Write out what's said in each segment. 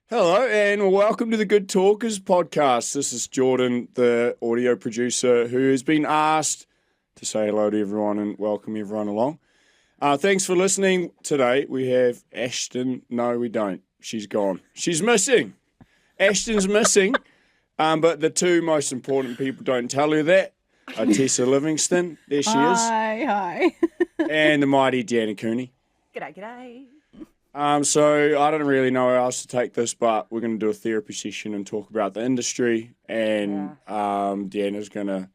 Hello and welcome to the Good Talkers podcast. This is Jordan, the audio producer, who has been asked to say hello to everyone and welcome everyone along. Thanks for listening. Today we have Ashton. No, we don't. She's gone. She's missing. Ashton's missing, but the two most important people don't tell her that are Tessa Livingston. There she is. Hi. And the mighty Deanna Cooney. G'day. So I don't really know how else to take this, but we're going to do a therapy session and talk about the industry. And Deanna's going to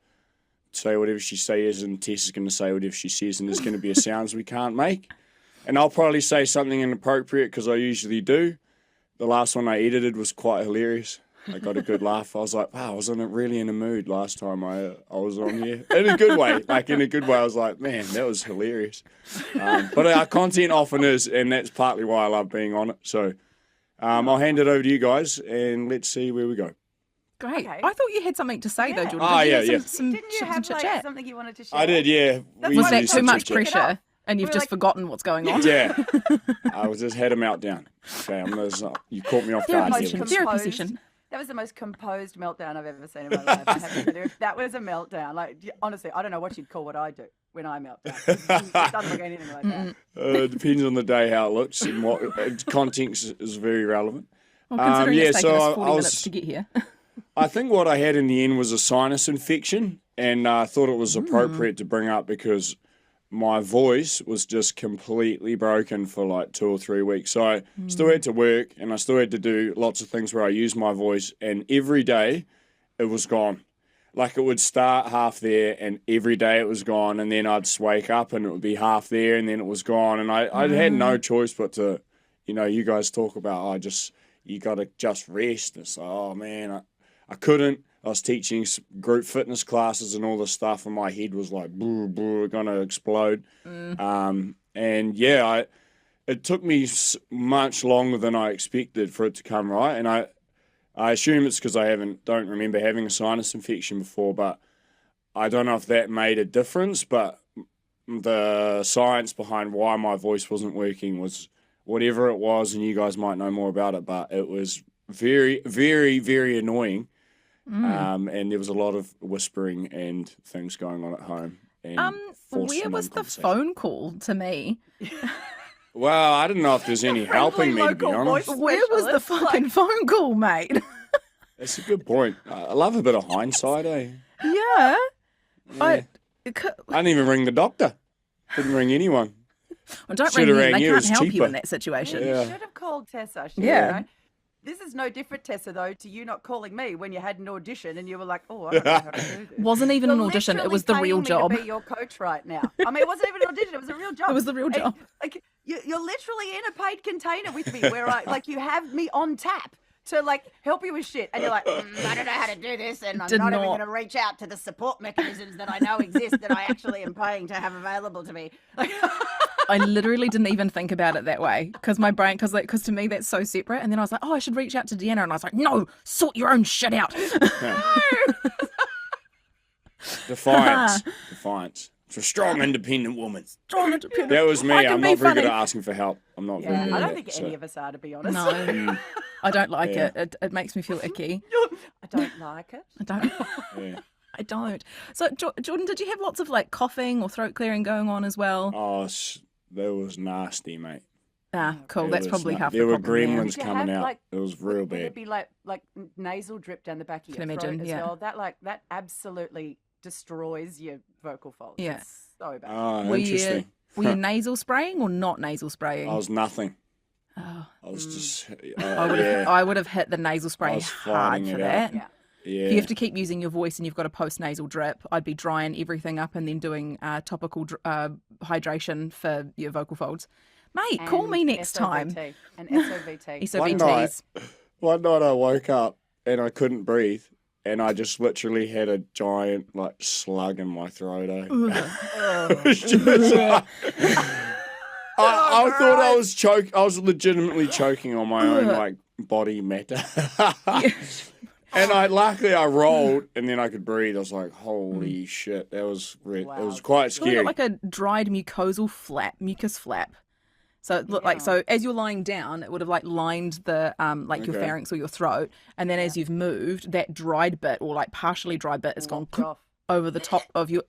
say whatever she says, and Tessa's going to say whatever she says, and there's going to be a sounds we can't make. And I'll probably say something inappropriate because I usually do. The last one I edited was quite hilarious. I got a good laugh. I was like, wow, I was really in a mood last time I was on here. In a good way. In a good way, I was like, man, that was hilarious. But our content often is, and that's partly why I love being on it. So I'll hand it over to you guys, and let's see where we go. Great. Okay. I thought you had something to say, though, Jordan. Oh, Did you yeah. have some Didn't you have chit-chat? something you wanted to share? I did, yeah. That's Was why that we too wanted much to pick it pressure, up. and you've We're just like- forgotten what's going on? Yeah. I just had a meltdown. Okay, you caught me off guard. Therapy here. session. Therapy session. That was the most composed meltdown I've ever seen in my life. I have to do. That was a meltdown. Honestly, I don't know what you'd call what I do when I melt down. It doesn't look anything like that. It depends on the day how it looks and what context is very relevant. Well, considering it's taken us 40 I minutes to get here. I think what I had in the end was a sinus infection, and I thought it was appropriate to bring up because my voice was just completely broken for like 2 or 3 weeks. So I still had to work, and I still had to do lots of things where I use my voice, and every day it was gone. Like it would start half there, and every day it was gone, and then I'd just wake up and it would be half there, and then it was gone, and I had no choice but to, you guys talk about, you got to just rest. It's like, oh man, I couldn't. I was teaching group fitness classes and all this stuff, and my head was like, going to explode. It took me much longer than I expected for it to come right. And I assume it's because I don't remember having a sinus infection before, but I don't know if that made a difference. But the science behind why my voice wasn't working was whatever it was, and you guys might know more about it, but it was very, very, very annoying. And there was a lot of whispering and things going on at home. And Where was the phone call to me? Well, I don't know if there's any helping me, to be local honest. voice Where was the specialist, fucking phone call, mate? That's a good point. I love a bit of hindsight, eh? Yeah. I didn't even ring the doctor. Didn't ring anyone. Well, don't Should've ring them. rang They you, can't it's help you cheaper. in that situation. Yeah. You should have called Tessa. Yeah. You know? This is no different, Tessa, though, to you not calling me when you had an audition and you were like, oh, I don't know how to do this. Wasn't even an You're audition. It literally was the paying real me job. To be your coach right now. I mean, it wasn't even an audition. It was a real job. It was the real job. You're literally in a paid container with me where you have me on tap to help you with shit. And you're like, I don't know how to do this. And I'm Did not even not. going to reach out to the support mechanisms that I know exist that I actually am paying to have available to me. I literally didn't even think about it that way because my brain, because to me that's so separate. And then I was like, oh, I should reach out to Deanna. And I was like, no, sort your own shit out. Defiance. It's a strong, independent woman. Strong, independent. That was me. I can I'm be not very good funny. at asking for help. I'm not very good I at don't it. think So, any of us are, to be honest. No, I don't like Yeah. it. It makes me feel icky. I don't like it. I don't. yeah. I don't. So, Jordan, did you have lots of coughing or throat clearing going on as well? Oh, that was nasty, mate. Cool. It That's was probably half There the were problem. gremlins Did you coming have, out. It was real Would bad. it be like nasal drip down the back of Can your imagine, throat as yeah. well? That absolutely destroys your vocal folds. Yeah. It's so bad. Oh, Were interesting. Were you nasal spraying or not nasal spraying? I was nothing. Oh, I was just, I would have hit the nasal I spray was hard fighting for it out. that. Yeah. yeah. If you have to keep using your voice and you've got a post-nasal drip, I'd be drying everything up and then doing topical hydration for your vocal folds. Mate, call me And next time. SOVT. And SOVT. SOVTs. One night I woke up and I couldn't breathe, and I just literally had a giant slug in my throat. Eh? It was just I thought I was I was legitimately choking on my own body matter. And luckily I rolled and then I could breathe. I was like, holy shit, that was it was quite It's really scary. like a dried mucus flap. So it looked like, so as you're lying down, it would have like lined the like your Okay. pharynx or your throat, and then as you've moved, that dried bit or like partially dried bit has gone Walked off. over the top of your.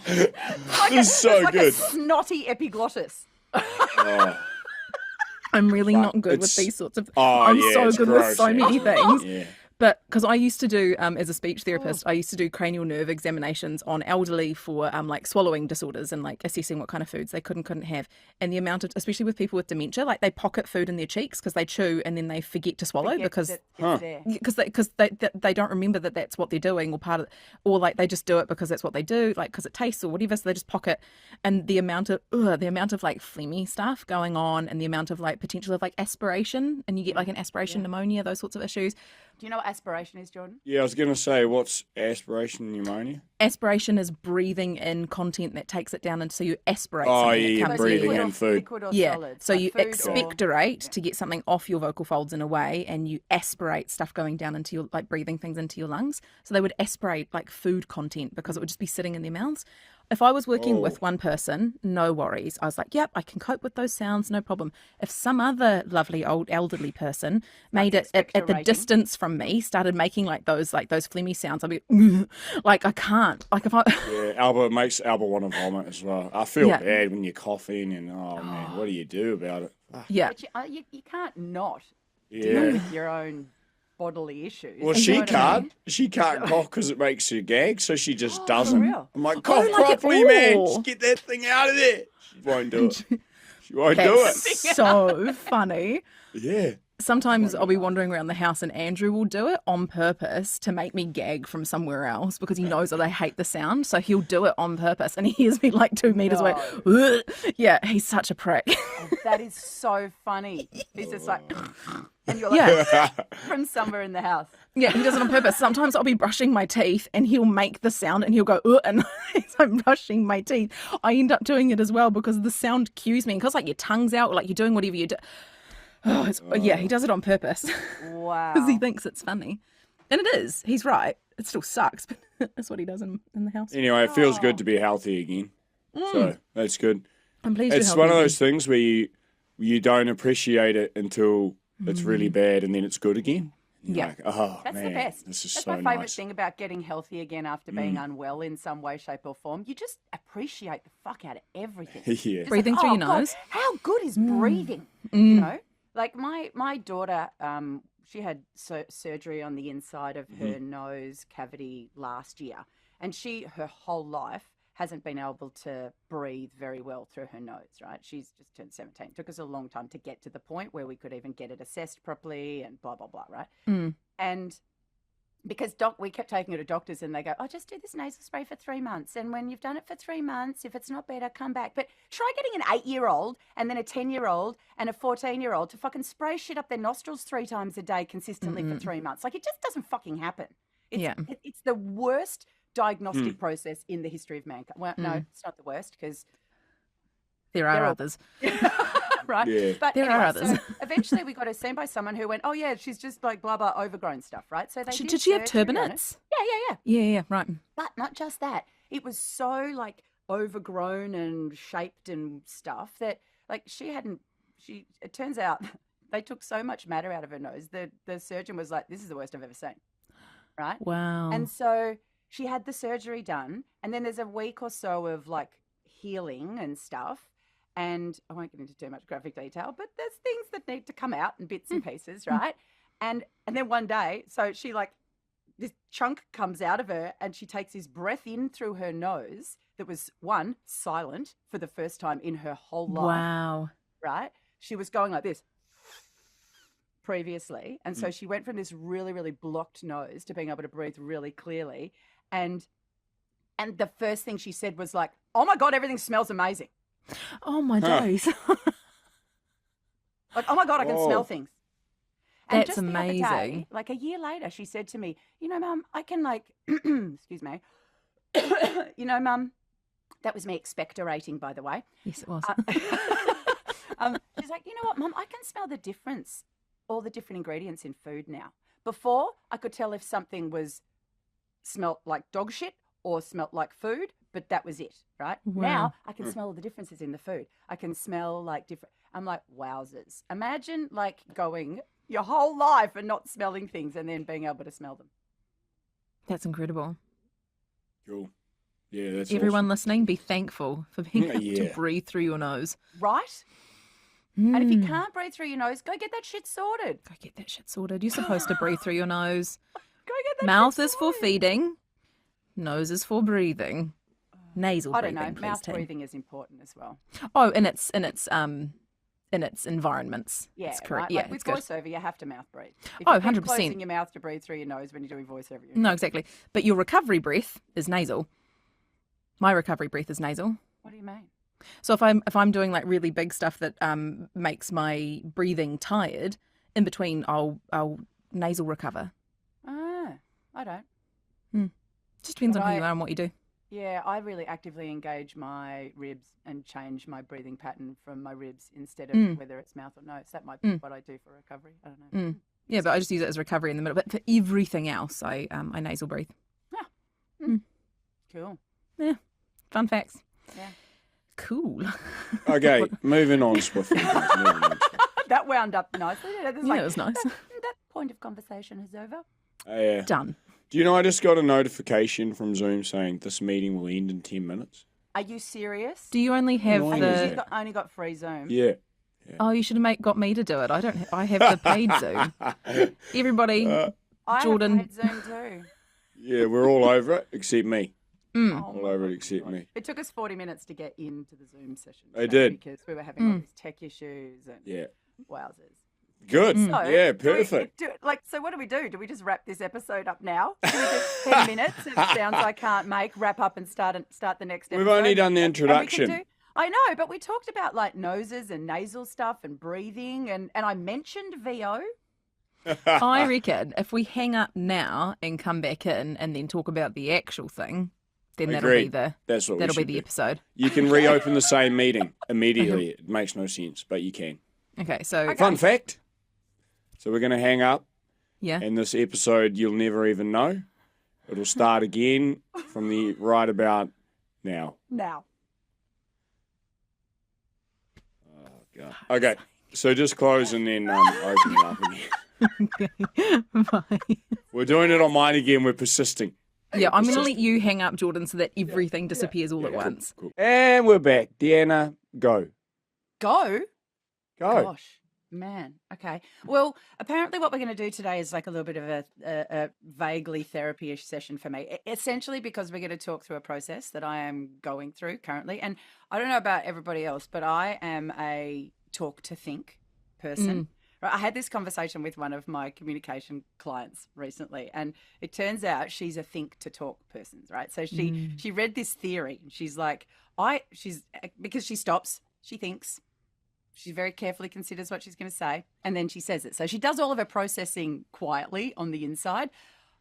This is so like good. a snotty epiglottis. Oh. I'm really Fuck, not good with it's- these sorts of. Oh, I'm yeah, so it's good gross, with so yeah. many things. Yeah. But because I used to do, as a speech therapist, I used to do cranial nerve examinations on elderly for like swallowing disorders and like assessing what kind of foods they couldn't have. And the amount of, especially with people with dementia, like they pocket food in their cheeks because they chew and then they forget to swallow because it's there. they don't remember that that's what they're doing or like they just do it because that's what they do, like because it tastes or whatever. So they just pocket, and the amount of like phlegmy stuff going on, and the amount of like potential of like aspiration, and you get like an aspiration pneumonia, those sorts of issues. Do you know what aspiration is, Jordan? Yeah, I was going to say, what's aspiration pneumonia? Aspiration is breathing in content that takes it down, and so you aspirate. Oh, something yeah, that you're comes breathing in. in food. Liquid or Yeah, solid. so like you food or- expectorate to get something off your vocal folds in a way, and you aspirate stuff going down into your, like breathing things into your lungs. So they would aspirate like food content because it would just be sitting in their mouths. If I was working with one person, no worries. I was like, yep, I can cope with those sounds, no problem. If some other lovely old elderly person made it at the expectorating. distance from me, started making like those phlegmy sounds, I'd be like, I can't. Like if I Yeah, Albert makes Albert want to vomit as well. I feel Yeah. bad when you're coughing and, oh, man, what do you do about it? yeah. But you can't not deal Yeah. with your own bodily issues. Well, You she know what I can't. mean? She can't cough because it makes her gag, so she just For doesn't. real? I'm like, cough like it properly, man. all. Just get that thing out of there. She won't do it. She won't do That's it. so funny. Yeah. Sometimes I'll be wandering around the house and Andrew will do it on purpose to make me gag from somewhere else because he knows that I hate the sound. So he'll do it on purpose and he hears me like 2 meters away. Yeah, he's such a prick. Oh, that is so funny. He's just like, and you're like Yeah. from somewhere in the house. Yeah, he does it on purpose. Sometimes I'll be brushing my teeth and he'll make the sound and he'll go, and as I'm brushing my teeth, I end up doing it as well because the sound cues me. Because like your tongue's out, like you're doing whatever you do. Oh, yeah, he does it on purpose Wow. because he thinks it's funny. And it is. He's right. It still sucks, but that's what he does in the house. Anyway, it feels good to be healthy again. So that's good. I'm pleased It's you're one of helping those things where you don't appreciate it until it's really bad and then it's good again. You're Yeah. like, oh, That's man, the best. this is That's so my favourite nice. thing about getting healthy again after being unwell in some way, shape, or form. You just appreciate the fuck out of everything. Yeah. Just Breathing through your God, nose. how good is breathing? You know, like my daughter, she had surgery on the inside of her nose cavity last year, and her whole life hasn't been able to breathe very well through her nose. Right? She's just turned 17. It took us a long time to get to the point where we could even get it assessed properly and blah blah blah. Right? And because we kept taking her to doctors and they go, oh, just do this nasal spray for 3 months. And when you've done it for 3 months, if it's not better, come back. But try getting an 8-year-old and then a 10-year-old and a 14-year-old to fucking spray shit up their nostrils 3 times a day consistently for 3 months. Like, it just doesn't fucking happen. It's the worst diagnostic process in the history of mankind. Well, no, it's not the worst because There are They're all- others. right? Yeah. But There are anyway, others. So eventually we got her seen by someone who went, oh, yeah, she's just like blah, blah, overgrown stuff, right? So they Did she have surgery on it. turbinates? Yeah. Yeah, right. But not just that. It was so like overgrown and shaped and stuff that like it turns out they took so much matter out of her nose. The surgeon was like, this is the worst I've ever seen. Right? Wow. And so she had the surgery done, and then there's a week or so of like healing and stuff. And I won't get into too much graphic detail, but there's things that need to come out in bits and pieces, right? And then one day, so she like this chunk comes out of her, and she takes this breath in through her nose that was silent for the first time in her whole life, Wow. right? She was going like this previously. And so she went from this really, really blocked nose to being able to breathe really clearly. And the first thing she said was like, oh my God, everything smells amazing. Oh my days. Like, oh my God, I can smell things. And That's just the other amazing. day, like a year later, she said to me, you know, Mum, I can like, excuse me, you know, Mum, that was me expectorating, by the way. Yes, it was. She's like, you know what, Mum, I can smell the difference, all the different ingredients in food now. Before, I could tell if something smelled like dog shit or smelt like food, but that was it, right? Wow. Now I can smell all the differences in the food. I can smell like different. I'm like, wowzers. Imagine like going your whole life and not smelling things and then being able to smell them. That's incredible. Cool. Yeah, that's Everyone awesome. listening, be thankful for being able to Yeah. breathe through your nose. Right? And if you can't breathe through your nose, go get that shit sorted. Go get that shit sorted. You're supposed to breathe through your nose. Go get that Mouth shit is for sorted. feeding. Nose is for breathing. Nasal I don't breathing, know. please, Mouth team. breathing is important as well. Oh, in its environments. Yeah, That's correct. right. Yeah, Like with it's good. voiceover, you have to mouth breathe. If Oh, you keep 100%. closing your mouth to breathe through your nose when you're doing voiceover. No, exactly. But your recovery breath is nasal. My recovery breath is nasal. What do you mean? So if I'm doing like really big stuff that makes my breathing tired, in between I'll nasal recover. Ah, I don't. Just depends But on who you are and what you do. Yeah, I really actively engage my ribs and change my breathing pattern from my ribs instead of whether it's mouth or nose. That might be what I do for recovery. I don't know. Yeah, but I just use it as recovery in the middle. But for everything else, I nasal breathe. Cool. Yeah, fun facts. Yeah. Cool. Okay, moving on swiftly. That wound up nicely. Yeah, it was nice. That point of conversation is over. Yeah. Done. Do you know I just got a notification from Zoom saying this meeting will end in 10 minutes? Are you serious? Do you only have Annoying, the? isn't You only got free Zoom. Yeah. Oh, you should have got me to do it. I don't. I have the paid Zoom. Everybody, I Jordan. have paid Zoom too. Yeah, we're all over it except me. Oh All my over it God. except me. It took us 40 minutes to get into the Zoom session. It did. Because we were having all these tech issues and Yeah. wowzers. Good. So, Yeah, perfect. So what do we do? Do we just wrap this episode up now? Do we just 10 minutes of sounds I can't make, wrap up and start the next episode? We've only done the And we can introduction. I know, but we talked about like noses and nasal stuff and breathing and I mentioned VO. I reckon if we hang up now and come back in and then talk about the actual thing, then that'll Agreed. be That's what we that'll be should the do. episode. You can reopen the same meeting immediately. It makes no sense, but you can. Okay, so Fun fact. So we're going to hang up, yeah. and this episode you'll never even know. It'll start again from the right about now. Now. Oh, God. Okay, so just close and then open it up again. Okay. Bye. We're doing it on mine again. We're persisting. Yeah, I'm going to let you hang up, Jordan, so that everything disappears all at once. Cool. And we're back. Deanna, go. Go. Go. Gosh, man. Okay. Well, apparently what we're going to do today is like a little bit of a vaguely therapy-ish session for me, essentially because we're going to talk through a process that I am going through currently. And I don't know about everybody else, but I am a talk to think person. Right, I had this conversation with one of my communication clients recently, and it turns out she's a think to talk person, right? So she read this theory, and she's like, because she stops, she thinks, she very carefully considers what she's going to say, and then she says it. So she does all of her processing quietly on the inside.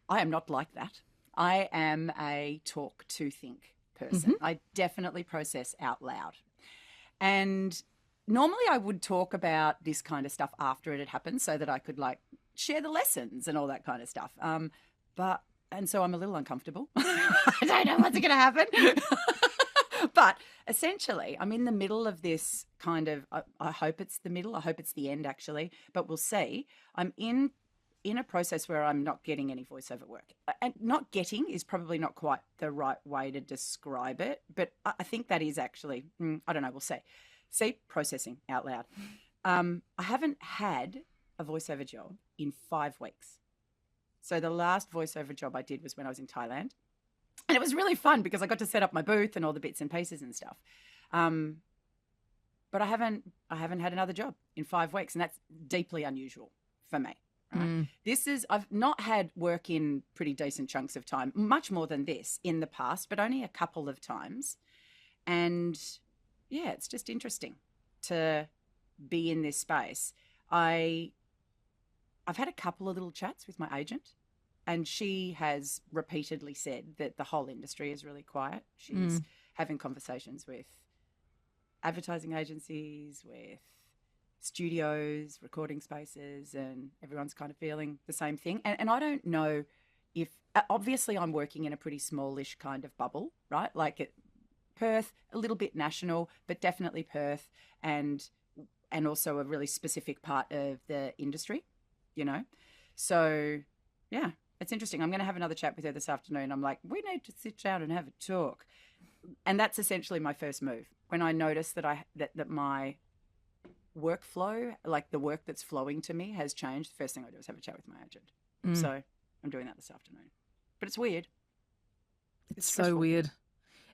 I am not like that. I am a talk to think person. I definitely process out loud. And normally I would talk about this kind of stuff after it had happened so that I could like share the lessons and all that kind of stuff. And so I'm a little uncomfortable. I don't know what's going to happen. But essentially, I'm in the middle of this kind of, I hope it's the middle. I hope it's the end, actually. But we'll see. I'm in a process where I'm not getting any voiceover work. And not getting is probably not quite the right way to describe it. But I think that is actually, I don't know, we'll see. See, processing out loud. I haven't had a voiceover job in 5 weeks. So the last voiceover job I did was when I was in Thailand. And it was really fun because I got to set up my booth and all the bits and pieces and stuff. But I haven't had another job in 5 weeks, and that's deeply unusual for me. Right? I've not had work in pretty decent chunks of time, much more than this in the past, but only a couple of times. And yeah, it's just interesting to be in this space. I've had a couple of little chats with my agent, and she has repeatedly said that the whole industry is really quiet. She's having conversations with advertising agencies, with studios, recording spaces, and everyone's kind of feeling the same thing. And I don't know if obviously I'm working in a pretty smallish kind of bubble, right? Like Perth, a little bit national, but definitely Perth, and also a really specific part of the industry, you know? So, yeah, it's interesting. I'm going to have another chat with her this afternoon. I'm like, we need to sit down and have a talk. And that's essentially my first move. When I notice that my workflow, like the work that's flowing to me, has changed, the first thing I do is have a chat with my agent. So I'm doing that this afternoon. But it's weird. It's so weird.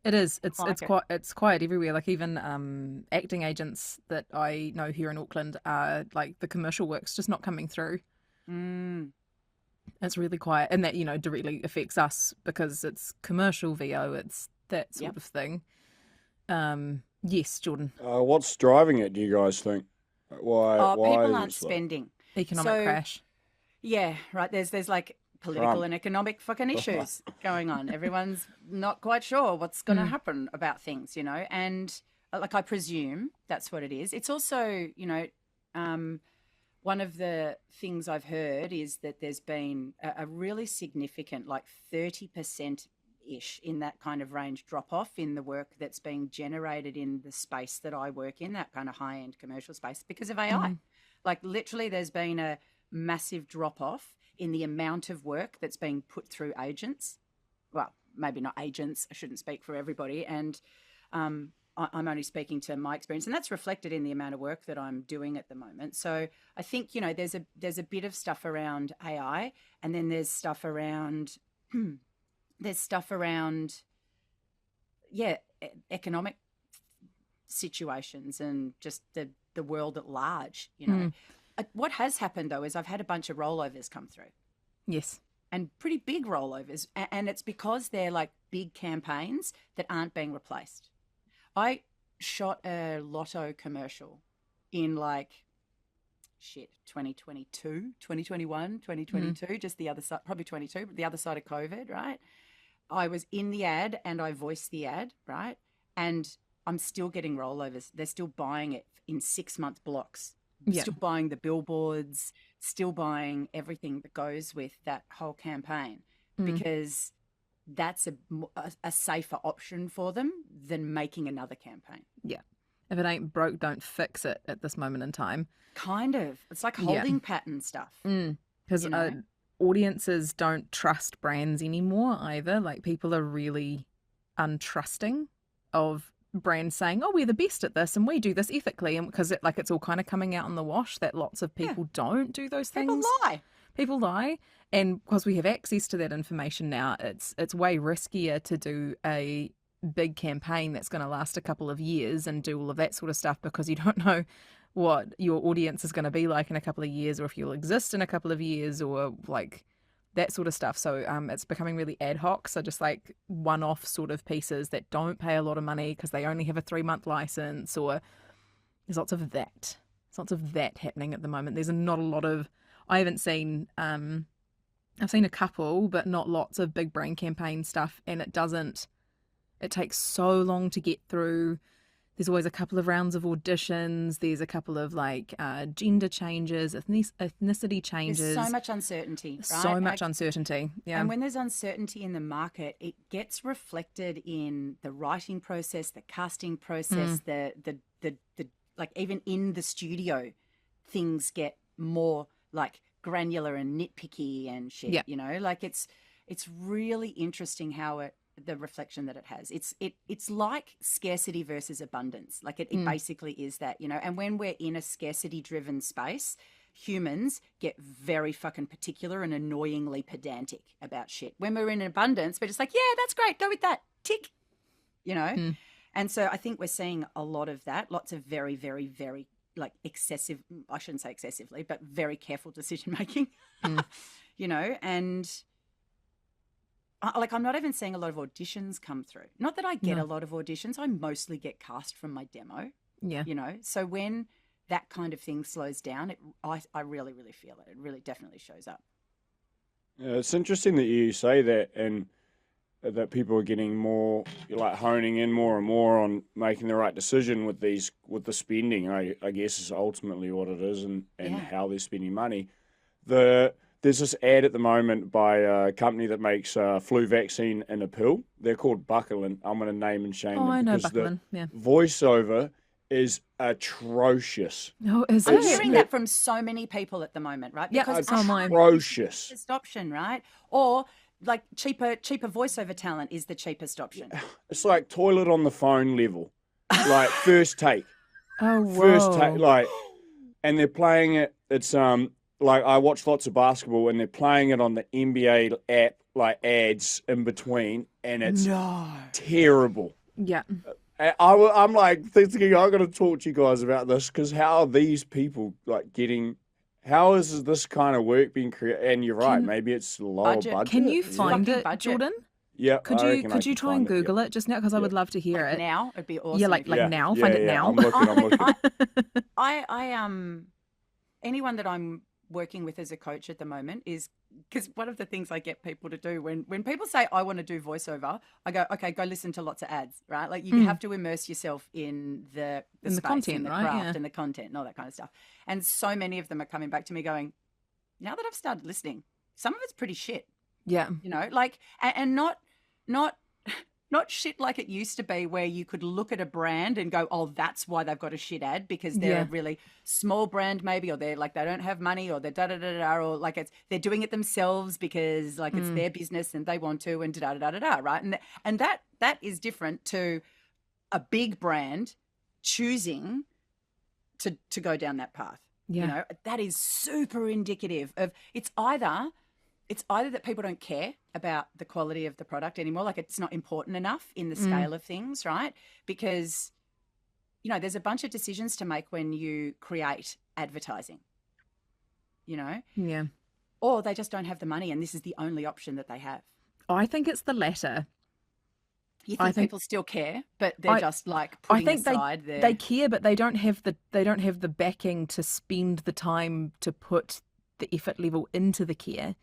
It is. It's quiet everywhere. Like even acting agents that I know here in Auckland are like the commercial work's just not coming through. It's really quiet, and that directly affects us because it's commercial VO. It's that sort of thing. Yes, Jordan. What's driving it? Do you guys think? Why? People aren't spending. Economic crash. Yeah, right. There's like political and economic fucking issues going on. Everyone's not quite sure what's going to happen about things, and like I presume that's what it is. It's also, one of the things I've heard is that there's been a really significant, like 30%-ish in that kind of range drop off in the work that's being generated in the space that I work in, that kind of high end commercial space, because of AI. Like literally there's been a massive drop off in the amount of work that's being put through agents. Well, maybe not agents. I shouldn't speak for everybody. And I'm only speaking to my experience, and that's reflected in the amount of work that I'm doing at the moment. So I think, there's a bit of stuff around AI, and then there's stuff around, economic situations and just the world at large, What has happened, though, is I've had a bunch of rollovers come through. Yes. And pretty big rollovers. And it's because they're like big campaigns that aren't being replaced. I shot a lotto commercial in 2022, 2021, 2022, just the other side, probably 22, but the other side of COVID, right? I was in the ad and I voiced the ad, right? And I'm still getting rollovers. They're still buying it in 6-month blocks. Still buying the billboards, still buying everything that goes with that whole campaign, because that's a safer option for them than making another campaign. Yeah. If it ain't broke, don't fix it at this moment in time. Kind of. It's like holding pattern stuff. Because audiences don't trust brands anymore either. Like people are really untrusting of brands saying, we're the best at this and we do this ethically, and because it's all kind of coming out in the wash that lots of people don't do those things. People lie, and because we have access to that information now, it's way riskier to do a big campaign that's going to last a couple of years and do all of that sort of stuff, because you don't know what your audience is going to be like in a couple of years, or if you'll exist in a couple of years, or like that sort of stuff. So it's becoming really ad hoc. So just like one-off sort of pieces that don't pay a lot of money because they only have a 3-month license, or there's lots of that. There's lots of that happening at the moment. There's not a lot of, I haven't seen, I've seen a couple, but not lots of big brand campaign stuff. And it takes so long to get through. There's always a couple of rounds of auditions. There's a couple of gender changes, ethnicity changes. There's so much uncertainty, right? So much uncertainty, yeah. And when there's uncertainty in the market, it gets reflected in the writing process, the casting process, the even in the studio, things get more granular and nitpicky and shit. Yeah. It's really interesting how the reflection that it has. It's like scarcity versus abundance. It basically is that, and when we're in a scarcity driven space, humans get very fucking particular and annoyingly pedantic about shit. When we're in abundance, we're just like, yeah, that's great, go with that, tick, And so I think we're seeing a lot of that, lots of very, very, very excessive, I shouldn't say excessively, but very careful decision making, and I'm not even seeing a lot of auditions come through. Not that I get a lot of auditions. I mostly get cast from my demo. Yeah. So when that kind of thing slows down, I really, really feel it. It really definitely shows up. Yeah, it's interesting that you say that, and that people are getting more, honing in more and more on making the right decision with the spending, I guess is ultimately what it is, and how they're spending money. The there's this ad at the moment by a company that makes flu vaccine in a pill. They're called Buckalin. I'm going to name and shame Oh, them I know because Buckalin. Yeah. the voiceover is atrocious. No, is I'm it? hearing that from so many people at the moment, right? Yeah, Because so am I. Atrocious. cheapest option, right? Or like cheaper voiceover talent is the cheapest option. It's like toilet on the phone level, like first take. Oh, First take, whoa. like, and they're playing it. It's like I watch lots of basketball, and they're playing it on the NBA app, like ads in between, and it's terrible. Yeah. I'm like thinking I'm going to talk to you guys about this because how are these people like getting? How is this kind of work being created? And you're right, maybe it's lower budget. Can you Yeah. find Fucking it, budget. Jordan? Yeah, Could I you reckon I could you can try and find it, Google it just now? Because I would love to hear it. Now it'd be awesome. Yeah, like if you- now. Find it now. I'm looking. I anyone that I'm working with as a coach at the moment is because one of the things I get people to do when people say I want to do voiceover, I go, okay, go listen to lots of ads, right? Like you have to immerse yourself in the In the space, content, in the right? craft Yeah. and the content and all that kind of stuff. And so many of them are coming back to me going, now that I've started listening, some of it's pretty shit. Yeah. You know, like and not shit like it used to be where you could look at a brand and go, oh, that's why they've got a shit ad because they're Yeah. a really small brand maybe, or they're like they don't have money, or they're da-da-da-da, or like they're doing it themselves because like it's their business and they want to and da-da-da-da-da, right? And that is different to a big brand choosing to go down that path. Yeah. You know, that is super indicative of it's either that people don't care about the quality of the product anymore, like it's not important enough in the scale of things, right? Because, you know, there's a bunch of decisions to make when you create advertising, you know, Yeah. or they just don't have the money and this is the only option that they have. I think it's the latter. You I think think- people still care, but they're just like putting aside their... they care, but they don't have the backing to spend the time to put the effort level into the care.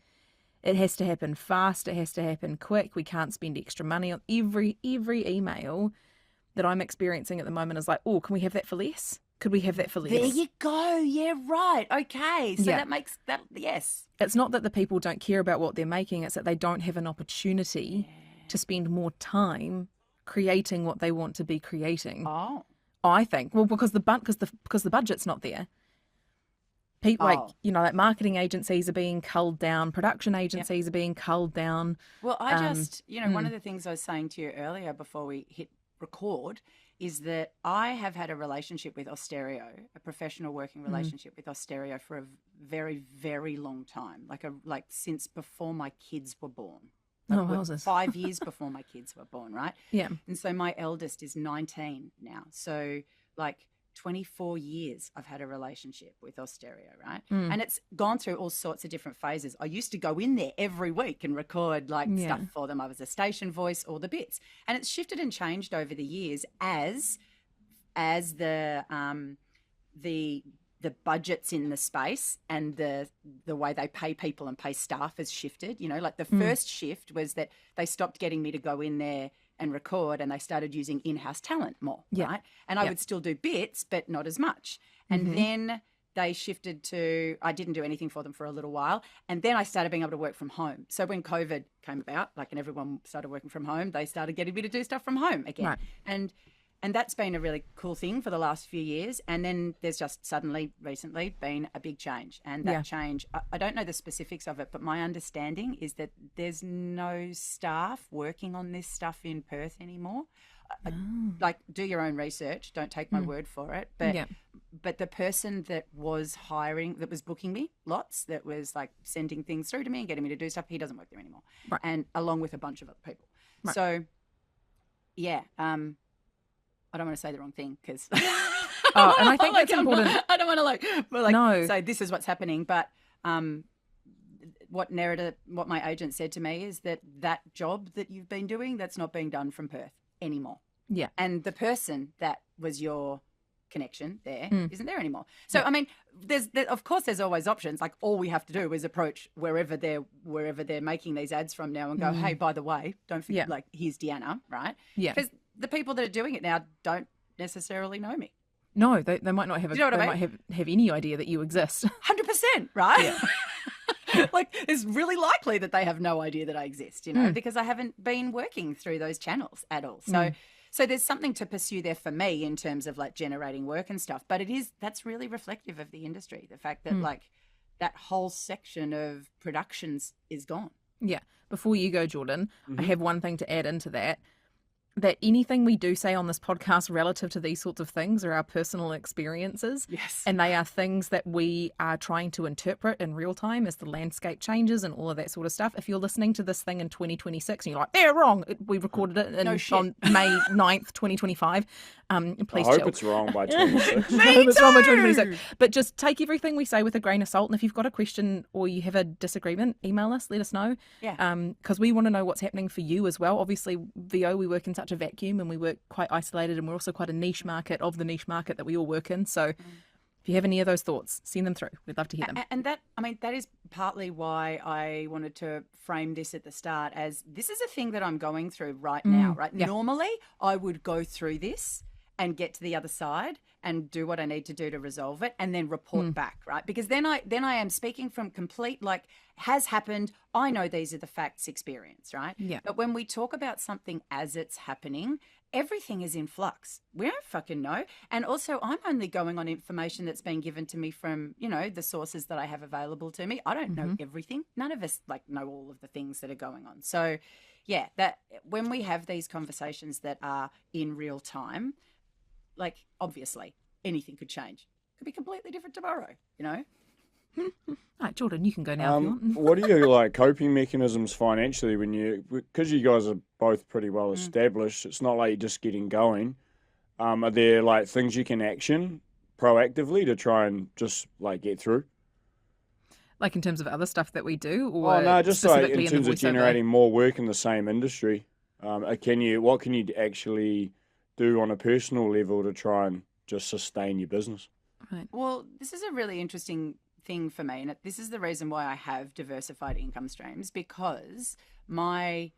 It has to happen fast. It has to happen quick. We can't spend extra money on every email that I'm experiencing at the moment is like, oh, can we have that for less? Could we have that for less? There you go. Yeah, right. Okay. So Yeah. that makes that, yes. It's not that the people don't care about what they're making. It's that they don't have an opportunity to spend more time creating what they want to be creating. Oh. I think, well, because the budget's not there. People like like marketing agencies are being culled down, production agencies are being culled down. Well, I just, one of the things I was saying to you earlier before we hit record is that I have had a relationship with Austereo, a professional working relationship with Austereo for a very, very long time, like since before my kids were born. Oh, Like, wowzers. 5 years before my kids were born, right? Yeah. And so my eldest is 19 now. So like 24 years I've had a relationship with Austereo, right? And it's gone through all sorts of different phases. I used to go in there every week and record stuff for them. I was a station voice, all the bits. And it's shifted and changed over the years as the budgets in the space and the way they pay people and pay staff has shifted. You know, like the first shift was that they stopped getting me to go in there and record and they started using in-house talent more, right? And I would still do bits, but not as much. And then they shifted to, I didn't do anything for them for a little while. And then I started being able to work from home. So when COVID came about, and everyone started working from home, they started getting me to do stuff from home again. Right. And that's been a really cool thing for the last few years. And then there's just suddenly, recently, been a big change. And that change, I don't know the specifics of it, but my understanding is that there's no staff working on this stuff in Perth anymore. Like, do your own research. Don't take my word for it. But the person that was hiring, that was booking me lots, that was like sending things through to me and getting me to do stuff, he doesn't work there anymore. Right. And along with a bunch of other people. Right. So, yeah, I don't want to say the wrong thing because Oh, and I think that's important. I don't want to No. say this is what's happening, but what my agent said to me is that job that you've been doing, that's not being done from Perth anymore. Yeah. And the person that was your connection there isn't there anymore. So I mean, of course there's always options. Like all we have to do is approach wherever they're making these ads from now and go, hey, by the way, don't forget, like here's Deanna, right? Yeah. Because the people that are doing it now don't necessarily know me. No, they might not have. Do you know what I might have any idea that you exist. 100%, right? Like, it's really likely that they have no idea that I exist, because I haven't been working through those channels at all. So there's something to pursue there for me in terms of like generating work and stuff. But that's really reflective of the industry. The fact that like that whole section of productions is gone. Yeah. Before you go, Jordan, I have one thing to add into that anything we do say on this podcast relative to these sorts of things are our personal experiences. Yes. And they are things that we are trying to interpret in real time as the landscape changes and all of that sort of stuff. If you're listening to this thing in 2026 and you're like, they're wrong, we recorded it on May 9th, 2025. Please I hope chill. it's wrong by 26. I hope it's wrong by 2026. But just take everything we say with a grain of salt. And if you've got a question or you have a disagreement, email us, let us know. Yeah. Because we want to know what's happening for you as well. Obviously, VO, we work in such a vacuum and we work quite isolated, and we're also quite a niche market of the niche market that we all work in. So if you have any of those thoughts, send them through. We'd love to hear them. And that is partly why I wanted to frame this at the start as this is a thing that I'm going through right now, right? Yeah. Normally, I would go through this and get to the other side and do what I need to do to resolve it and then report back, right? Because then I am speaking from complete, like, has happened, I know these are the facts experience, right? Yeah. But when we talk about something as it's happening, everything is in flux. We don't fucking know. And also, I'm only going on information that's been given to me from, the sources that I have available to me. I don't know everything. None of us, know all of the things that are going on. So, yeah, that when we have these conversations that are in real time, obviously, anything could change. Could be completely different tomorrow, All right, Jordan, you can go now if you want. What are your coping mechanisms financially because you guys are both pretty well established? It's not like you're just getting going. Are there things you can action proactively to try and just get through? Like in terms of other stuff that we do, or just specifically in terms the of generating more work in the same industry. What can you actually do on a personal level to try and just sustain your business? Right. Well, this is a really interesting thing for me, and this is the reason why I have diversified income streams, because my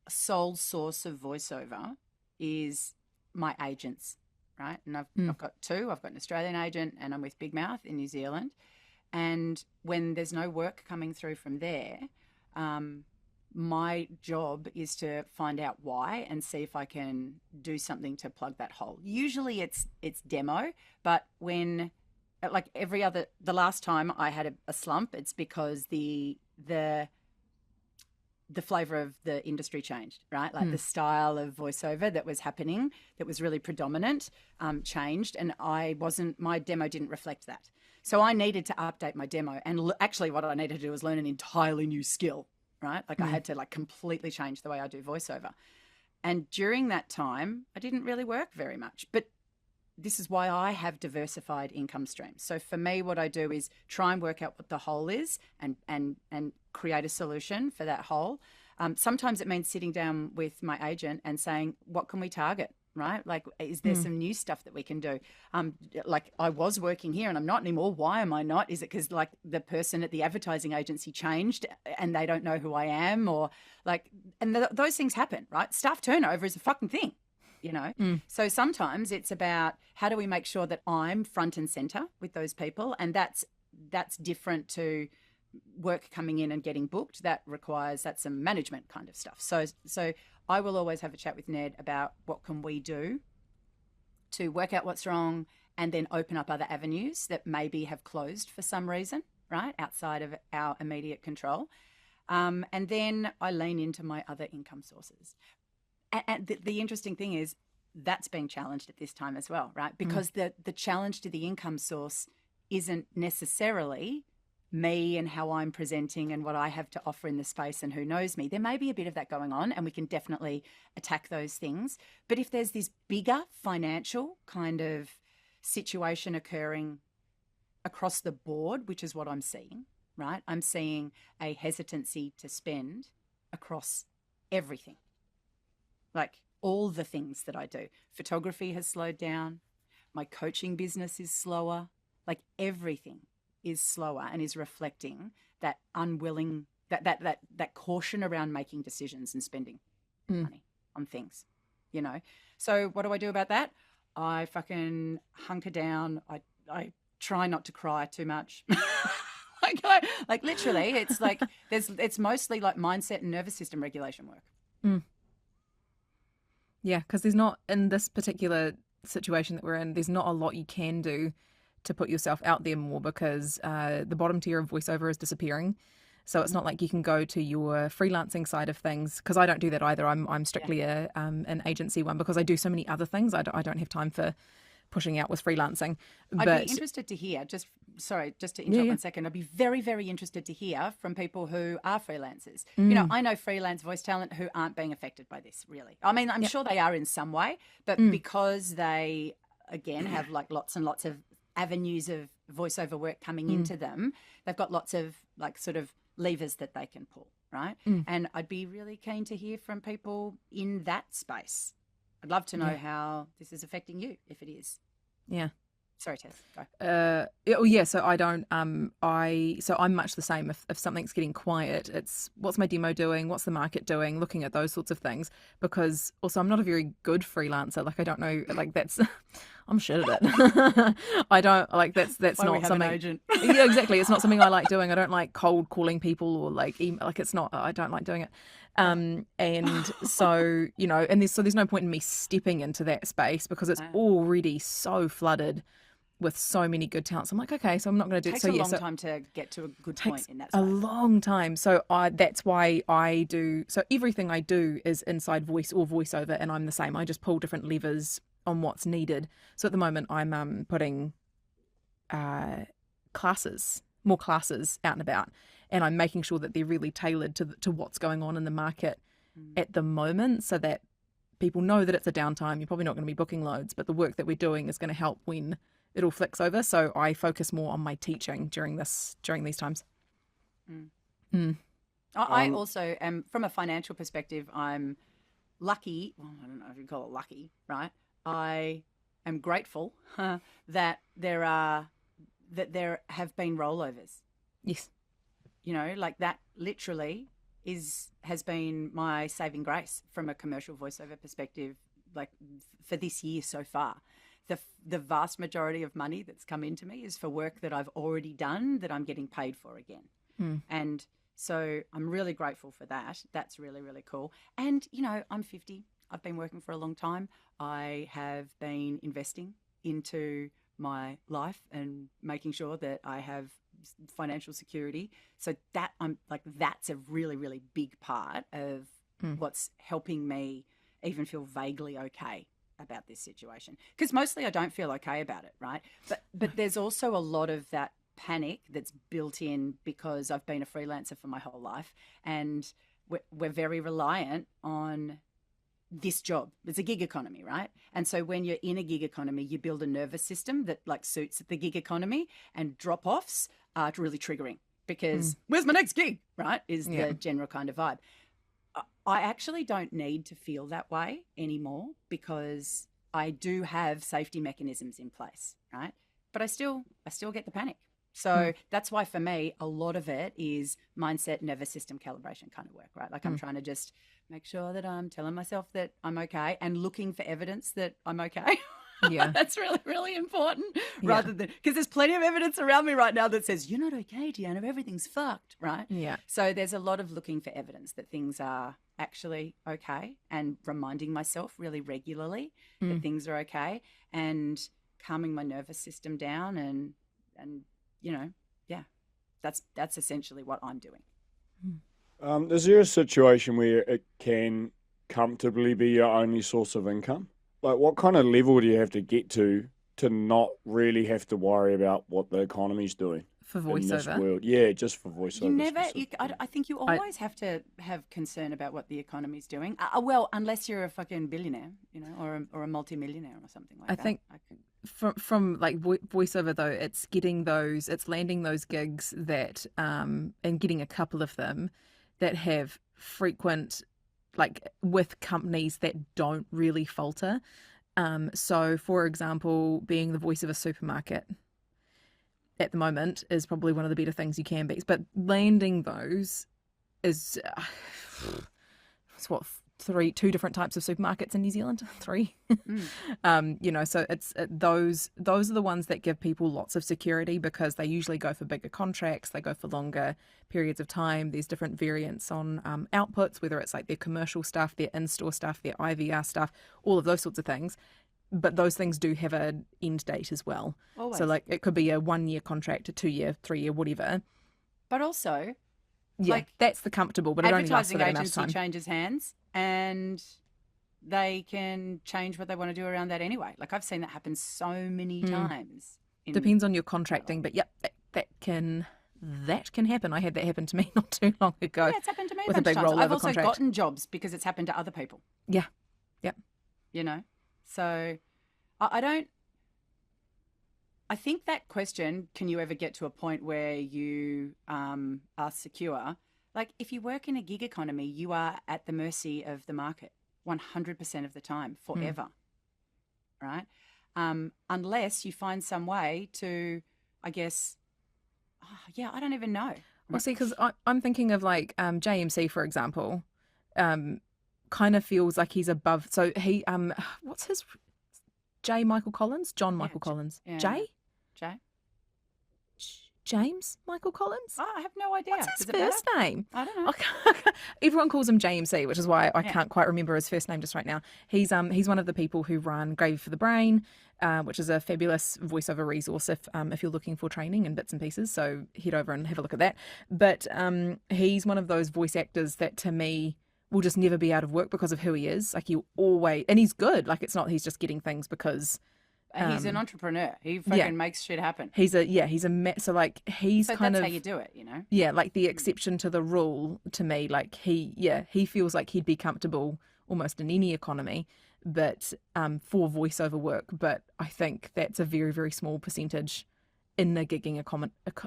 sole source of voiceover is my agents, right? And I've got two. I've got an Australian agent and I'm with Big Mouth in New Zealand. And when there's no work coming through from there, my job is to find out why and see if I can do something to plug that hole. Usually it's demo, but when the last time I had a slump, it's because the flavor of the industry changed, right? The style of voiceover that was happening, that was really predominant, changed, and my demo didn't reflect that. So I needed to update my demo, and actually what I needed to do was learn an entirely new skill, right? I had to completely change the way I do voiceover. And during that time, I didn't really work very much, but this is why I have diversified income streams. So for me, what I do is try and work out what the hole is and create a solution for that hole. Sometimes it means sitting down with my agent and saying, what can we target, right? Is there some new stuff that we can do? I was working here and I'm not anymore. Why am I not? Is it because the person at the advertising agency changed and they don't know who I am? Or those things happen, right? Staff turnover is a fucking thing. So sometimes it's about how do we make sure that I'm front and center with those people, and that's different to work coming in and getting booked. That's some management kind of stuff. So I will always have a chat with Ned about what can we do to work out what's wrong and then open up other avenues that maybe have closed for some reason, right, outside of our immediate control. And then I lean into my other income sources. And the interesting thing is that's being challenged at this time as well, right? Because the challenge to the income source isn't necessarily me and how I'm presenting and what I have to offer in the space and who knows me. There may be a bit of that going on and we can definitely attack those things. But if there's this bigger financial kind of situation occurring across the board, which is what I'm seeing, right? I'm seeing a hesitancy to spend across everything. All the things that I do. Photography has slowed down. My coaching business is slower. Everything is slower and is reflecting that unwilling, that caution around making decisions and spending money on things, So what do I do about that? I fucking hunker down. I try not to cry too much. like literally, it's mostly like mindset and nervous system regulation work. Mm. Yeah, because there's not, in this particular situation that we're in, there's not a lot you can do to put yourself out there more, because the bottom tier of voiceover is disappearing. So it's not like you can go to your freelancing side of things, because I don't do that either. I'm strictly an agency one, because I do so many other things. I don't have time for pushing out with freelancing. I'd be interested to hear, just to interrupt 1 second, I'd be very, very interested to hear from people who are freelancers. You know, I know freelance voice talent who aren't being affected by this, really. I mean, I'm sure they are in some way, but because they, again, have like lots and lots of avenues of voiceover work coming into them, they've got lots of like sort of levers that they can pull, right? And I'd be really keen to hear from people in that space. I'd love to know how this is affecting you, if it is. Yeah. Sorry, Tess, go. So I don't, so I'm much the same. If something's getting quiet, it's what's my demo doing? What's the market doing? Looking at those sorts of things, because also I'm not a very good freelancer. Like, I don't know, like that's, I'm shit at it. I don't like, that's Why not we have something. an agent. Yeah, exactly. It's not something I like doing. I don't like cold calling people or like email. Like, it's not, I don't like doing it. And so, you know, and there's no point in me stepping into that space, because it's already so flooded with so many good talents. I'm like, okay, so I'm not going to do it. Takes So a long time to get to a good point in that space. A long time. So that's why I do. So everything I do is inside voice or voiceover, and I'm the same. I just pull different levers on what's needed. So at the moment, I'm putting more classes out and about, and I'm making sure that they're really tailored to what's going on in the market at the moment, so that people know that it's a downtime. You're probably not going to be booking loads, but the work that we're doing is going to help when it all flicks over. So I focus more on my teaching during these times. I also am, from a financial perspective, I'm lucky. Well, I don't know if you call it lucky, right? I am grateful that there have been rollovers. Yes. You know, like that literally has been my saving grace from a commercial voiceover perspective, like for this year so far. The vast majority of money that's come into me is for work that I've already done that I'm getting paid for again. And so I'm really grateful for that. That's really, really cool. And, you know, I'm 50. I've been working for a long time. I have been investing into my life and making sure that I have financial security. So that that's a really, really big part of what's helping me even feel vaguely okay about this situation, because mostly I don't feel okay about it, right? But there's also a lot of that panic that's built in because I've been a freelancer for my whole life, and we're very reliant on this job. It's a gig economy, right? And so when you're in a gig economy, you build a nervous system that like suits the gig economy, and drop-offs are really triggering, because where's my next gig, right? Is the general kind of vibe. I actually don't need to feel that way anymore, because I do have safety mechanisms in place, right? But I still get the panic. So that's why for me, a lot of it is mindset, nervous system calibration kind of work, right? Like I'm trying to just make sure that I'm telling myself that I'm okay and looking for evidence that I'm okay. Yeah. That's really, really important, rather than, because there's plenty of evidence around me right now that says, you're not okay, Deanna, everything's fucked, right? Yeah. So there's a lot of looking for evidence that things are actually okay, and reminding myself really regularly that things are okay, and calming my nervous system down, and you know, that's essentially what I'm doing. Is there a situation where it can comfortably be your only source of income? Like, what kind of level do you have to get to not really have to worry about what the economy's doing for voiceover? In this world? Yeah, just for voiceover. You never. I think you always have to have concern about what the economy's doing. Well, unless you're a fucking billionaire, you know, or a multimillionaire or something like that. I think from like voiceover though, it's landing those gigs that and getting a couple of them that have frequent, like with companies that don't really falter. So for example, being the voice of a supermarket at the moment is probably one of the better things you can be. But landing those is it's what, two different types of supermarkets in New Zealand, 3. So it's those are the ones that give people lots of security because they usually go for bigger contracts, they go for longer periods of time. There's different variants on outputs, whether it's like their commercial stuff, their in-store stuff, their IVR stuff, all of those sorts of things. But those things do have an end date as well. Always. So like it could be a 1-year contract, a 2-year, 3-year, whatever. But also, that's the comfortable, but it only lasts for that amount of time. Advertising agency changes hands and they can change what they want to do around that anyway. Like I've seen that happen so many times. Depends on your contracting, but that can happen. I had that happen to me not too long ago. Yeah, it's happened to me with a big rollover I've also contract. gotten jobs because it's happened to other people. Yeah. Yep. So I think that question, can you ever get to a point where you are secure? Like if you work in a gig economy, you are at the mercy of the market 100% of the time, forever, right? Unless you find some way to, I guess, I don't even know. Well, see, because I'm thinking of like JMC, for example, kind of feels like he's above. So he, what's his, John Michael Collins? Jay? James Michael Collins? Oh, I have no idea. What's his first name? I don't know. Everyone calls him JMC, which is why I can't quite remember his first name just right now. He's one of the people who run Gravy for the Brain, which is a fabulous voiceover resource if you're looking for training and bits and pieces. So head over and have a look at that. But he's one of those voice actors that to me will just never be out of work because of who he is. Like and he's good. Like it's not he's just getting things because. He's an entrepreneur. He fucking makes shit happen. So like he's kind that's of how you do it, you know. Yeah, like the exception to the rule to me. Like he feels like he'd be comfortable almost in any economy, but for voiceover work. But I think that's a very very small percentage in the gigging economy. Yeah.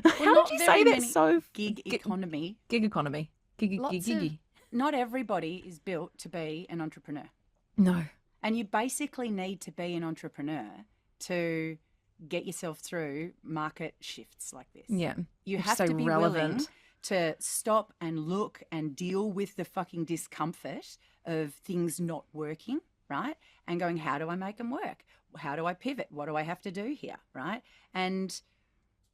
How did you say that? So gig economy. Gig economy. Gig. Not everybody is built to be an entrepreneur. No. And you basically need to be an entrepreneur to get yourself through market shifts like this. Yeah. You have to be willing to stop and look and deal with the fucking discomfort of things not working, right? And going, how do I make them work? How do I pivot? What do I have to do here, right? And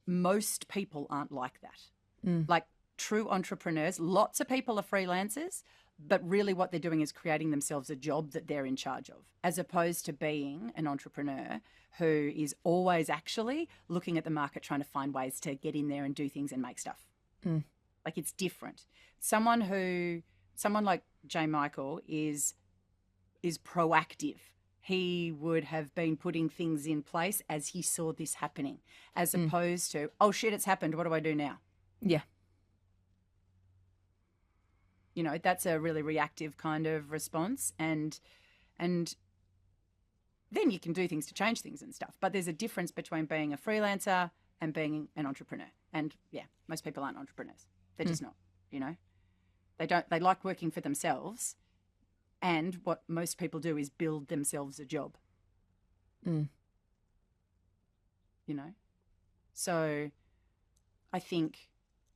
most people aren't like that. Like true entrepreneurs, lots of people are freelancers, but really what they're doing is creating themselves a job that they're in charge of, as opposed to being an entrepreneur who is always actually looking at the market, trying to find ways to get in there and do things and make stuff. Like it's different. Someone like J. Michael is proactive. He would have been putting things in place as he saw this happening, as opposed to, oh shit, it's happened. What do I do now? Yeah. You know, that's a really reactive kind of response, and then you can do things to change things and stuff. But there's a difference between being a freelancer and being an entrepreneur. And yeah, most people aren't entrepreneurs. They're just not, you know. They like working for themselves, and what most people do is build themselves a job. You know. So I think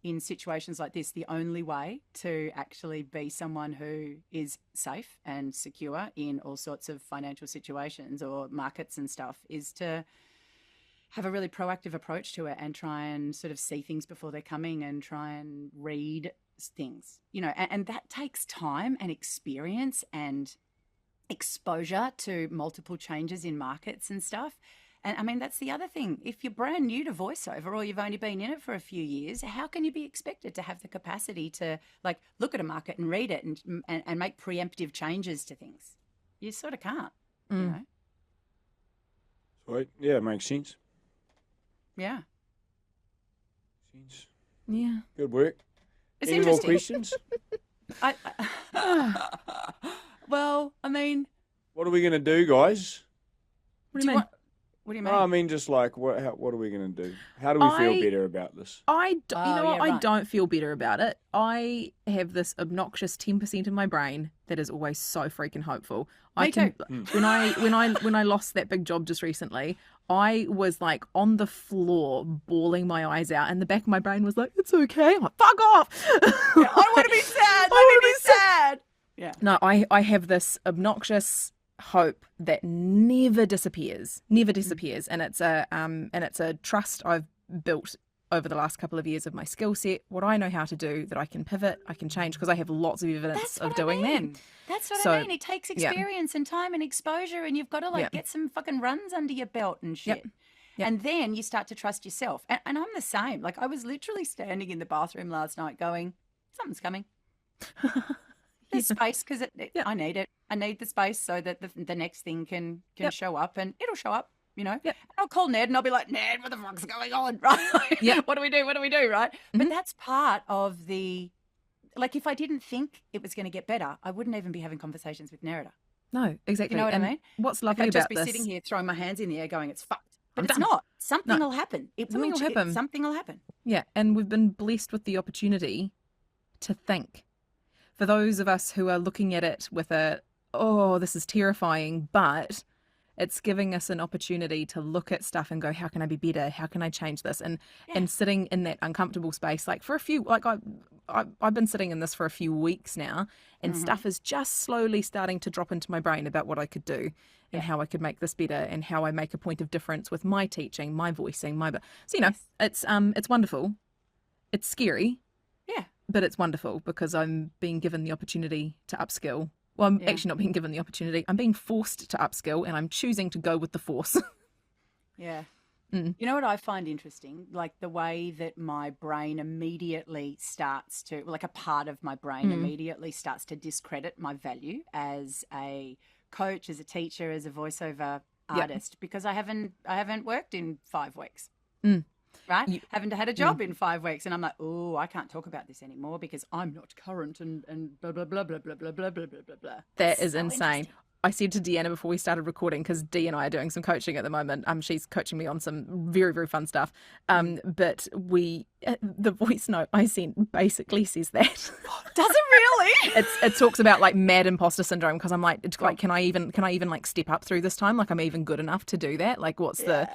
in situations like this, the only way to actually be someone who is safe and secure in all sorts of financial situations or markets and stuff is to have a really proactive approach to it and try and sort of see things before they're coming and try and read things, you know, and that takes time and experience and exposure to multiple changes in markets and stuff. And I mean, that's the other thing. If you're brand new to voiceover or you've only been in it for a few years, how can you be expected to have the capacity to like look at a market and read it and make preemptive changes to things? You sort of can't, you know? Sweet. Yeah, it makes sense. Yeah. Sense. Yeah. Good work. It's Any more interesting. questions? Well, I mean, What are we going to do, guys? What do you mean? What do you mean? No, I mean, just like, what are we going to do? How do we feel better about this? You know what? right. I don't feel better about it. I have this obnoxious 10% of my brain that is always so freaking hopeful. Me too. When I lost that big job just recently, I was like on the floor bawling my eyes out, and the back of my brain was like, "It's okay." I'm like, "Fuck off!" I want to be sad. Let me be sad. Yeah. No, I have this obnoxious hope that never disappears, and it's a trust I've built over the last couple of years of my skill set, what I know how to do, that I can pivot, I can change, because I have lots of evidence of doing that. That's what I mean. It takes experience and time and exposure, and you've got to get some fucking runs under your belt and shit. Yep. And then you start to trust yourself. And I'm the same. Like, I was literally standing in the bathroom last night going, something's coming. There's space, because I need it. I need the space so that the next thing can show up, and it'll show up, you know. Yep. And I'll call Ned and I'll be like, Ned, what the fuck's going on, right? What do we do, right? Mm-hmm. But that's part of the, like, if I didn't think it was going to get better, I wouldn't even be having conversations with Nerida. No, exactly. You know what I mean? What's lovely about this? I'd just be sitting here throwing my hands in the air going, it's fucked. But it's not. Something will happen. Something will happen. Yeah, and we've been blessed with the opportunity to think. For those of us who are looking at it with this is terrifying, but it's giving us an opportunity to look at stuff and go, how can I be better? How can I change this? And sitting in that uncomfortable space, like for a few, like I've been sitting in this for a few weeks now, and stuff is just slowly starting to drop into my brain about what I could do and how I could make this better, and how I make a point of difference with my teaching, my voicing, so, you know, it's wonderful. It's scary. Yeah. But it's wonderful, because I'm being given the opportunity to upskill. Well, I'm actually not being given the opportunity. I'm being forced to upskill, and I'm choosing to go with the force. Yeah. You know what I find interesting? Like the way that my brain immediately starts to, like a part of my brain immediately starts to discredit my value as a coach, as a teacher, as a voiceover artist, because I haven't worked in 5 weeks. Right? Haven't had a job in 5 weeks. And I'm like, oh, I can't talk about this anymore because I'm not current and blah, blah, blah, blah, blah, blah, blah, blah, blah, blah. That is so insane. I said to Deanna before we started recording, because Dee and I are doing some coaching at the moment. She's coaching me on some very, very fun stuff. But the voice note I sent basically says that. Does it really? It talks about like mad imposter syndrome, because I'm like, can I even like step up through this time? Like, I'm even good enough to do that? Like, what's the...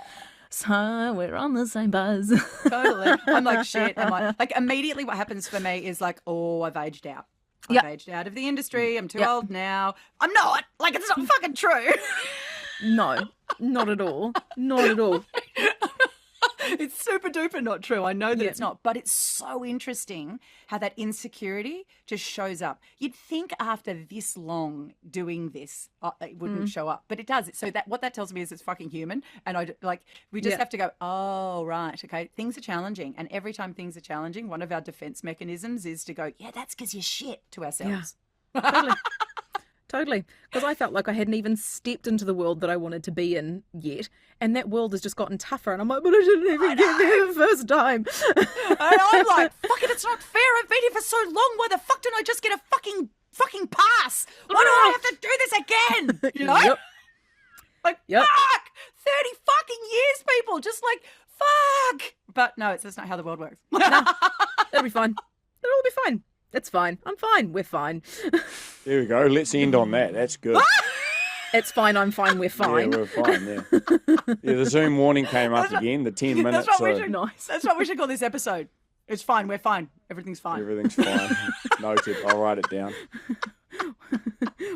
So we're on the same buzz. Totally. I'm like, shit. Like immediately what happens for me is like, oh, I've aged out. I've aged out of the industry. I'm too old now. I'm not. Like, it's not fucking true. No, not at all. Not at all. It's super duper not true. I know that it's not, but it's so interesting how that insecurity just shows up. You'd think after this long doing this, it wouldn't show up, but it does. So what that tells me is it's fucking human. And we just have to go, oh, right. Okay. Things are challenging. And every time things are challenging, one of our defense mechanisms is to go, yeah, that's because you're shit, to ourselves. Yeah. Totally. Because I felt like I hadn't even stepped into the world that I wanted to be in yet. And that world has just gotten tougher. And I'm like, but I didn't even get there the first time. And I'm like, fuck it, it's not fair. I've been here for so long. Why the fuck didn't I just get a fucking pass? Why do I have to do this again? You know? Yep. Like, fuck! 30 fucking years, people. Just like, fuck! But no, that's not how the world works. No, it'll be fine. It'll all be fine. It's fine. I'm fine. We're fine. There we go. Let's end on that. That's good. It's fine. I'm fine. We're fine. Yeah, we're fine. Yeah, the Zoom warning came up again. The 10 minutes. That's what we should call this episode. It's fine. We're fine. Everything's fine. Everything's fine. Noted. I'll write it down.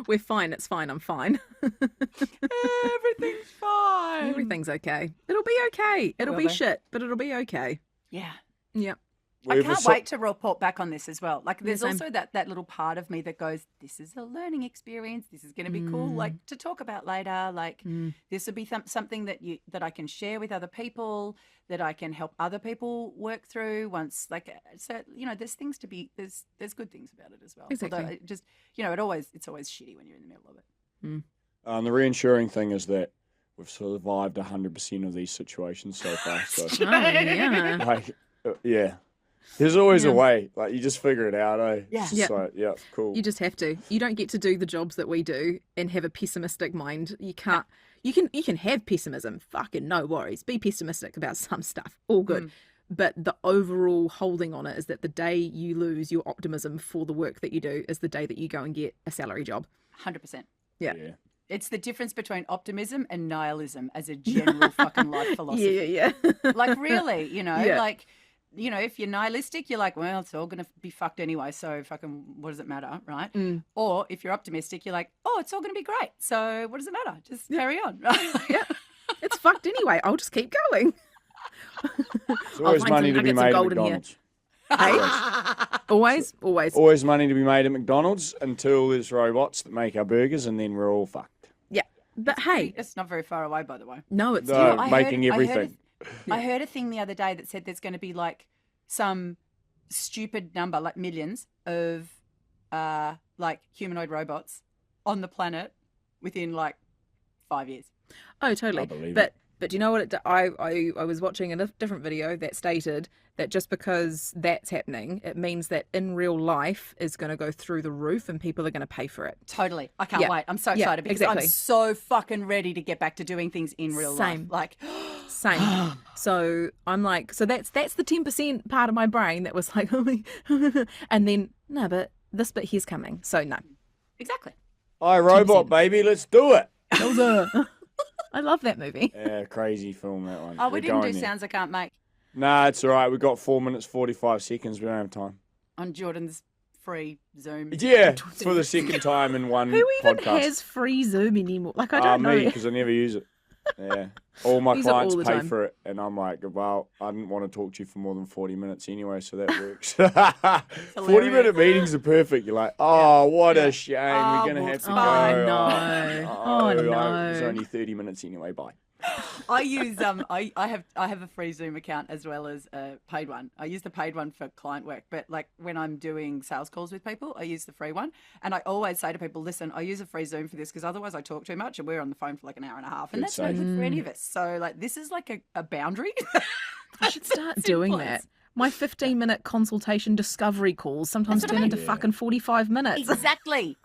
We're fine. It's fine. I'm fine. Everything's fine. Everything's okay. It'll be okay. It'll be shit, but it'll be okay. Yeah. Yep. I can't wait to report back on this as well. Like, there's also that little part of me that goes, this is a learning experience. This is going to be cool, like, to talk about later. Like, this will be something that I can share with other people, that I can help other people work through once. Like, so, you know, there's things to be, there's good things about it as well. Exactly. Although it just, you know, it's always shitty when you're in the middle of it. The reassuring thing is that we've survived 100% of these situations so far. So, yeah. like, yeah. There's always a way. Like, you just figure it out, eh? Yeah. It's just like, yeah, cool. You just have to. You don't get to do the jobs that we do and have a pessimistic mind. You can't. You can have pessimism. Fucking no worries. Be pessimistic about some stuff. All good. But the overall holding on it is that the day you lose your optimism for the work that you do is the day that you go and get a salary job. 100%. Yeah. It's the difference between optimism and nihilism as a general fucking life philosophy. Yeah. Like, really, Yeah. like, if you're nihilistic, you're like, well, it's all going to be fucked anyway, so fucking what does it matter, right? Or if you're optimistic, you're like, oh, it's all going to be great, so what does it matter? Just carry on, right? Yeah. It's fucked anyway. I'll just keep going. There's always money to be made at McDonald's. Always. Always money to be made at McDonald's until there's robots that make our burgers, and then we're all fucked. Yeah. But hey. It's not very far away, by the way. No, it's No, not. making everything. I heard a thing the other day that said there's going to be like some stupid number, like millions of like humanoid robots on the planet within like 5 years. Oh, totally. I believe But do you know what I was watching a different video that stated that just because that's happening, it means that in real life is going to go through the roof and people are going to pay for it. Totally. I can't wait. I'm so excited because I'm so fucking ready to get back to doing things in real life. Like, same. So I'm like, so that's the 10% part of my brain that was like, oh my, and then no, but this bit here's coming. So no. Exactly. Hi, robot baby, let's do it. I love that movie. Yeah, crazy film, that one. Oh, we didn't do there. sounds I can't make Nah, it's all right. We've got 4 minutes, 45 seconds. We don't have time. on Jordan's free Zoom. Yeah, for the second time in one Who even podcast. has free Zoom anymore? Like, I don't know. Me, because I never use it. Yeah. All my Use it all clients the pay time. for it, and I'm like, well, I didn't want to talk to you for more than 40 minutes anyway, so that works. 40-minute meetings are perfect. You're like, oh, what a shame. We're going to have to go. Oh, no. Oh, no. It was only 30 minutes anyway. Bye. I use I have a free Zoom account as well as a paid one. I use the paid one for client work, but like when I'm doing sales calls with people, I use the free one. And I always say to people, listen, I use a free Zoom for this because otherwise I talk too much and we're on the phone for like an hour and a half, and that's no good for any of us. So like this is like a boundary. I should start doing that. My 15-minute consultation discovery calls sometimes turn into fucking 45 minutes. Exactly.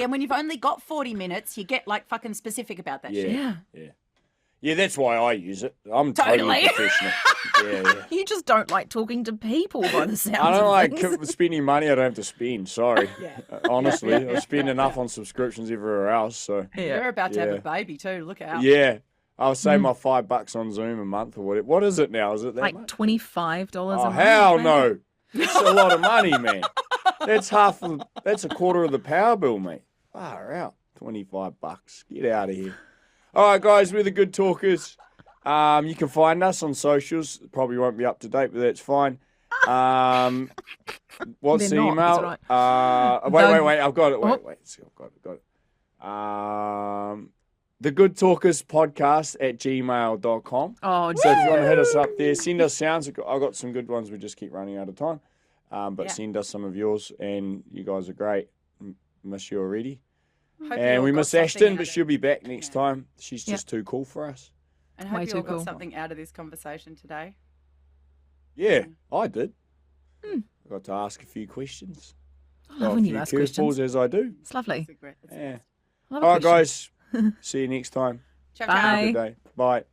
And when you've only got 40 minutes, you get like fucking specific about that shit. Yeah. Yeah, that's why I use it. I'm totally professional. Yeah. You just don't like talking to people by the sounds I don't of like things. spending money I don't have to spend. Sorry. Honestly, I spend enough on subscriptions everywhere else. So You're about to have a baby too. Look out. yeah, I'll save my $5 on Zoom a month or whatever. What is it now? Is it that Like much? $25 a Oh month. hell maybe? no! That's a lot of money, man. That's that's a quarter of the power bill, mate. Far out. $25. Get out of here. All right, guys, we're the Good Talkers. You can find us on socials. Probably won't be up to date, but that's fine. What's They're the not, email? that's right. Wait. I've got it. Wait. See, I've got it. The Good Talkers podcast @gmail.com. Oh, So if you want to hit us up there, send us sounds. I've got some good ones. We just keep running out of time. But send us some of yours, and you guys are great. Miss you already. And we miss Ashton, but she'll be back next time. She's just too cool for us. And Way hope you too all got cool. something out of this conversation today. Yeah, I did. I got to ask a few questions. I love when you ask questions. As I do. It's lovely. That's Yeah. I love a All right, question. guys. See you next time. Ciao, Bye. ciao. Have a good day. Bye.